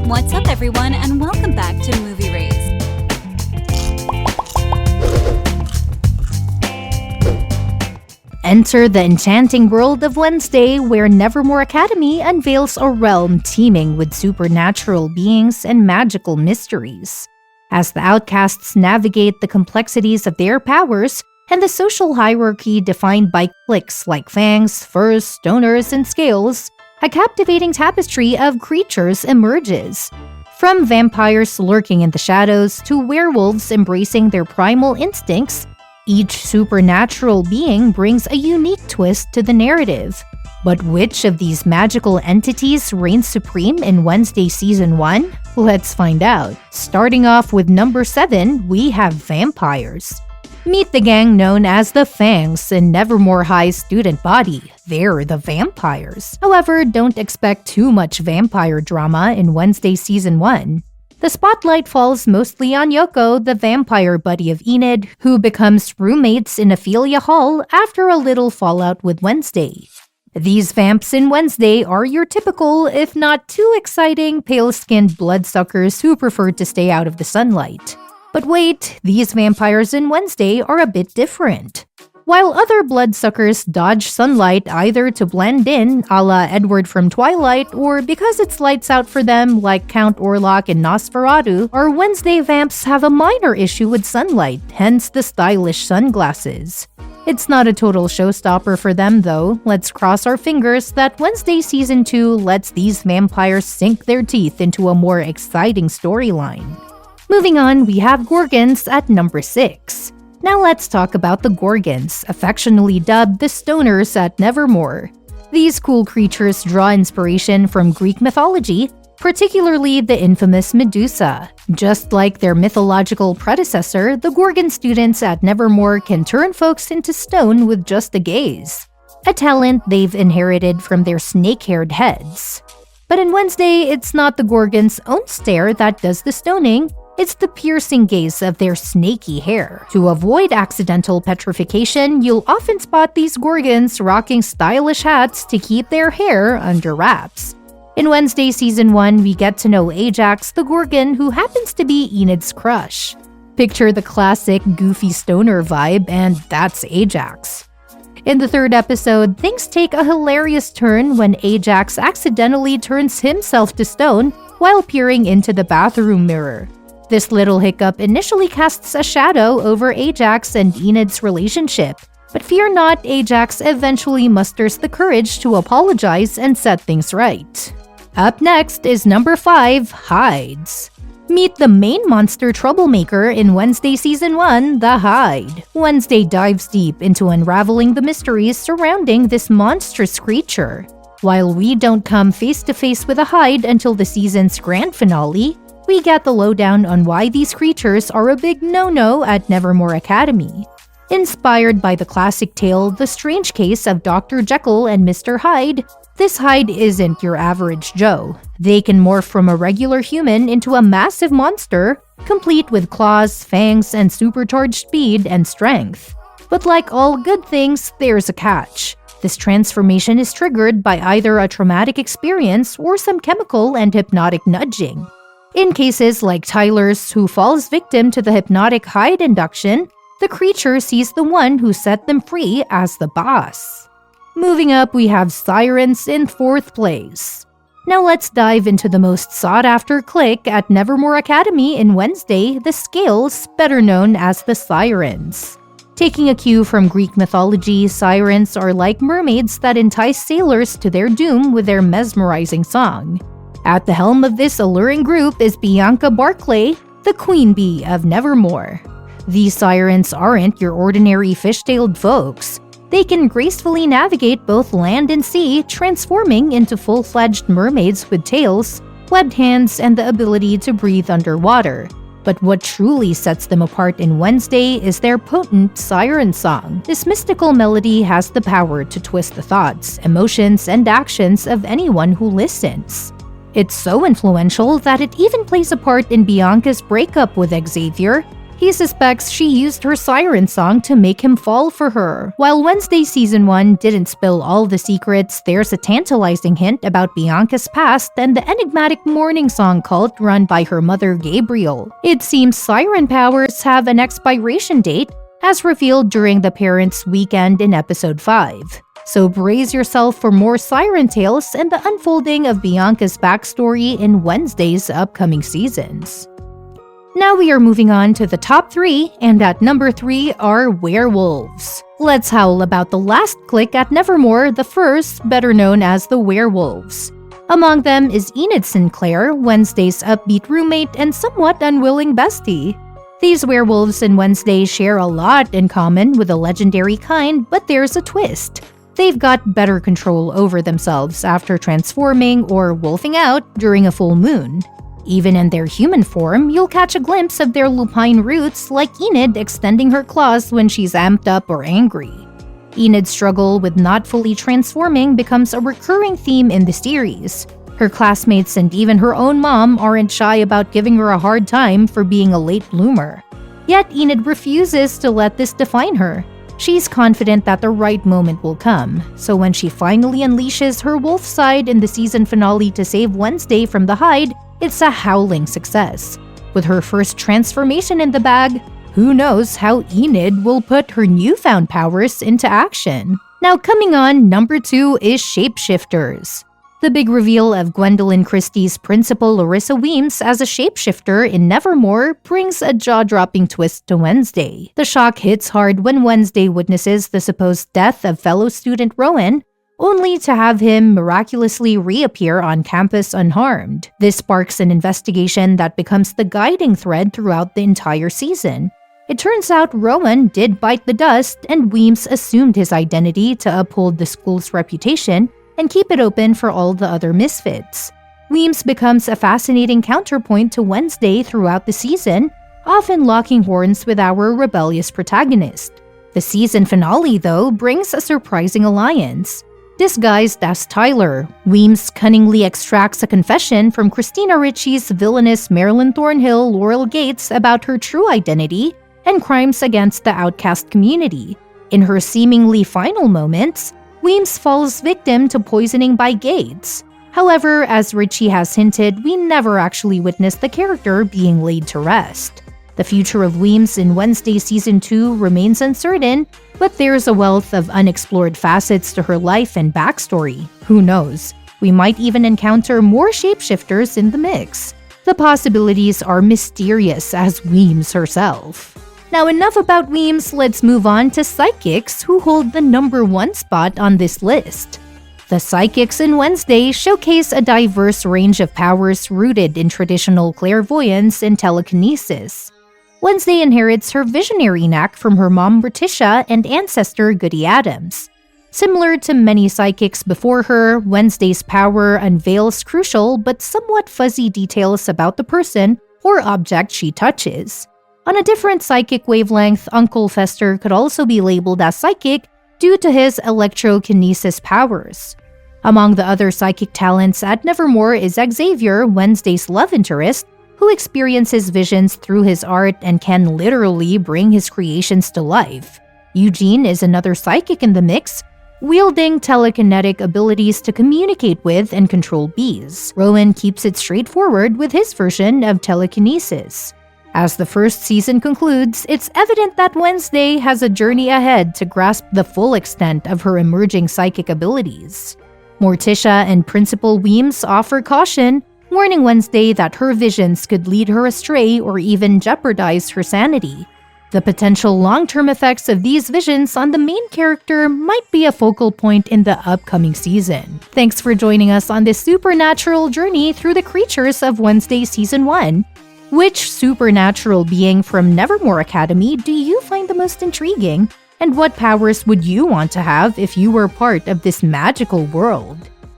What's up, everyone, and welcome back to Movie Race. Enter the enchanting world of Wednesday, where Nevermore Academy unveils a realm teeming with supernatural beings and magical mysteries. As the outcasts navigate the complexities of their powers and the social hierarchy defined by cliques like fangs, furs, stoners, and scales, a captivating tapestry of creatures emerges. From vampires lurking in the shadows to werewolves embracing their primal instincts, each supernatural being brings a unique twist to the narrative. But which of these magical entities reigns supreme in Wednesday Season 1? Let's find out. Starting off with number 7, we have vampires. Meet the gang known as the Fangs in Nevermore High's student body. They're the vampires. However, don't expect too much vampire drama in Wednesday Season 1. The spotlight falls mostly on Yoko, the vampire buddy of Enid, who becomes roommates in Ophelia Hall after a little fallout with Wednesday. These vamps in Wednesday are your typical, if not too exciting, pale-skinned bloodsuckers who prefer to stay out of the sunlight. But wait, these vampires in Wednesday are a bit different. While other bloodsuckers dodge sunlight either to blend in, a la Edward from Twilight, or because it's lights out for them like Count Orlok in Nosferatu, our Wednesday vamps have a minor issue with sunlight, hence the stylish sunglasses. It's not a total showstopper for them though. Let's cross our fingers that Wednesday Season 2 lets these vampires sink their teeth into a more exciting storyline. Moving on, we have Gorgons at number 6. Now let's talk about the Gorgons, affectionately dubbed the Stoners at Nevermore. These cool creatures draw inspiration from Greek mythology, particularly the infamous Medusa. Just like their mythological predecessor, the Gorgon students at Nevermore can turn folks into stone with just a gaze, a talent they've inherited from their snake-haired heads. But in Wednesday, it's not the Gorgons' own stare that does the stoning, it's the piercing gaze of their snaky hair. To avoid accidental petrification, you'll often spot these Gorgons rocking stylish hats to keep their hair under wraps. In Wednesday Season 1, we get to know Ajax, the Gorgon who happens to be Enid's crush. Picture the classic goofy stoner vibe, and that's Ajax. In the third episode, things take a hilarious turn when Ajax accidentally turns himself to stone while peering into the bathroom mirror. This little hiccup initially casts a shadow over Ajax and Enid's relationship, but fear not, Ajax eventually musters the courage to apologize and set things right. Up next is number 5, Hides. Meet the main monster troublemaker in Wednesday Season 1, the Hide. Wednesday dives deep into unraveling the mysteries surrounding this monstrous creature. While we don't come face to face with a Hide until the season's grand finale, we get the lowdown on why these creatures are a big no-no at Nevermore Academy. Inspired by the classic tale The Strange Case of Dr. Jekyll and Mr. Hyde, this Hyde isn't your average Joe. They can morph from a regular human into a massive monster, complete with claws, fangs, and supercharged speed and strength. But like all good things, there's a catch. This transformation is triggered by either a traumatic experience or some chemical and hypnotic nudging. In cases like Tyler's, who falls victim to the hypnotic Hyde induction, the creature sees the one who set them free as the boss. Moving up, we have Sirens in 4th place. Now let's dive into the most sought-after clique at Nevermore Academy in Wednesday, the Scales, better known as the Sirens. Taking a cue from Greek mythology, sirens are like mermaids that entice sailors to their doom with their mesmerizing song. At the helm of this alluring group is Bianca Barclay, the queen bee of Nevermore. These sirens aren't your ordinary fish-tailed folks. They can gracefully navigate both land and sea, transforming into full-fledged mermaids with tails, webbed hands, and the ability to breathe underwater. But what truly sets them apart in Wednesday is their potent siren song. This mystical melody has the power to twist the thoughts, emotions, and actions of anyone who listens. It's so influential that it even plays a part in Bianca's breakup with Xavier, He suspects she used her siren song to make him fall for her. While Wednesday Season 1 didn't spill all the secrets, there's a tantalizing hint about Bianca's past and the enigmatic morning song cult run by her mother Gabriel. It seems siren powers have an expiration date, as revealed during the parents' weekend in Episode 5. So brace yourself for more siren tales and the unfolding of Bianca's backstory in Wednesday's upcoming seasons. Now we are moving on to the top 3, and at number 3 are werewolves. Let's howl about the last clique at Nevermore, the first, better known as the werewolves. Among them is Enid Sinclair, Wednesday's upbeat roommate and somewhat unwilling bestie. These werewolves in Wednesday share a lot in common with the legendary kind, but there's a twist. They've got better control over themselves after transforming or wolfing out during a full moon. Even in their human form, you'll catch a glimpse of their lupine roots, like Enid extending her claws when she's amped up or angry. Enid's struggle with not fully transforming becomes a recurring theme in the series. Her classmates and even her own mom aren't shy about giving her a hard time for being a late bloomer. Yet Enid refuses to let this define her. She's confident that the right moment will come, so when she finally unleashes her wolf side in the season finale to save Wednesday from the Hide, it's a howling success. With her first transformation in the bag, who knows how Enid will put her newfound powers into action. Now coming on, number 2 is shapeshifters. The big reveal of Gwendoline Christie's principal Larissa Weems as a shapeshifter in Nevermore brings a jaw-dropping twist to Wednesday. The shock hits hard when Wednesday witnesses the supposed death of fellow student Rowan, only to have him miraculously reappear on campus unharmed. This sparks an investigation that becomes the guiding thread throughout the entire season. It turns out Rowan did bite the dust, and Weems assumed his identity to uphold the school's reputation and keep it open for all the other misfits. Weems becomes a fascinating counterpoint to Wednesday throughout the season, often locking horns with our rebellious protagonist. The season finale, though, brings a surprising alliance. Disguised as Tyler, Weems cunningly extracts a confession from Christina Ricci's villainous Marilyn Thornhill Laurel Gates about her true identity and crimes against the outcast community. In her seemingly final moments, Weems falls victim to poisoning by Gates. However, as Ricci has hinted, we never actually witness the character being laid to rest. The future of Weems in Wednesday Season 2 remains uncertain, but there's a wealth of unexplored facets to her life and backstory. Who knows? We might even encounter more shapeshifters in the mix. The possibilities are mysterious as Weems herself. Now enough about Weems, let's move on to psychics who hold the number 1 spot on this list. The psychics in Wednesday showcase a diverse range of powers rooted in traditional clairvoyance and telekinesis. Wednesday inherits her visionary knack from her mom Morticia and ancestor Goody Addams. Similar to many psychics before her, Wednesday's power unveils crucial but somewhat fuzzy details about the person or object she touches. On a different psychic wavelength, Uncle Fester could also be labeled as psychic due to his electrokinesis powers. Among the other psychic talents at Nevermore is Xavier, Wednesday's love interest, who experiences visions through his art and can literally bring his creations to life. Eugene is another psychic in the mix, wielding telekinetic abilities to communicate with and control bees. Rowan keeps it straightforward with his version of telekinesis. As the first season concludes, it's evident that Wednesday has a journey ahead to grasp the full extent of her emerging psychic abilities. Morticia and Principal Weems offer caution, warning Wednesday that her visions could lead her astray or even jeopardize her sanity. The potential long-term effects of these visions on the main character might be a focal point in the upcoming season. Thanks for joining us on this supernatural journey through the creatures of Wednesday Season 1. Which supernatural being from Nevermore Academy do you find the most intriguing? And what powers would you want to have if you were part of this magical world?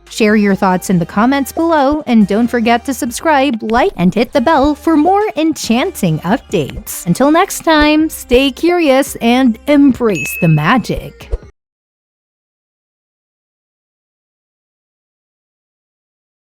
Share your thoughts in the comments below, and don't forget to subscribe, like, and hit the bell for more enchanting updates. Until next time, stay curious and embrace the magic.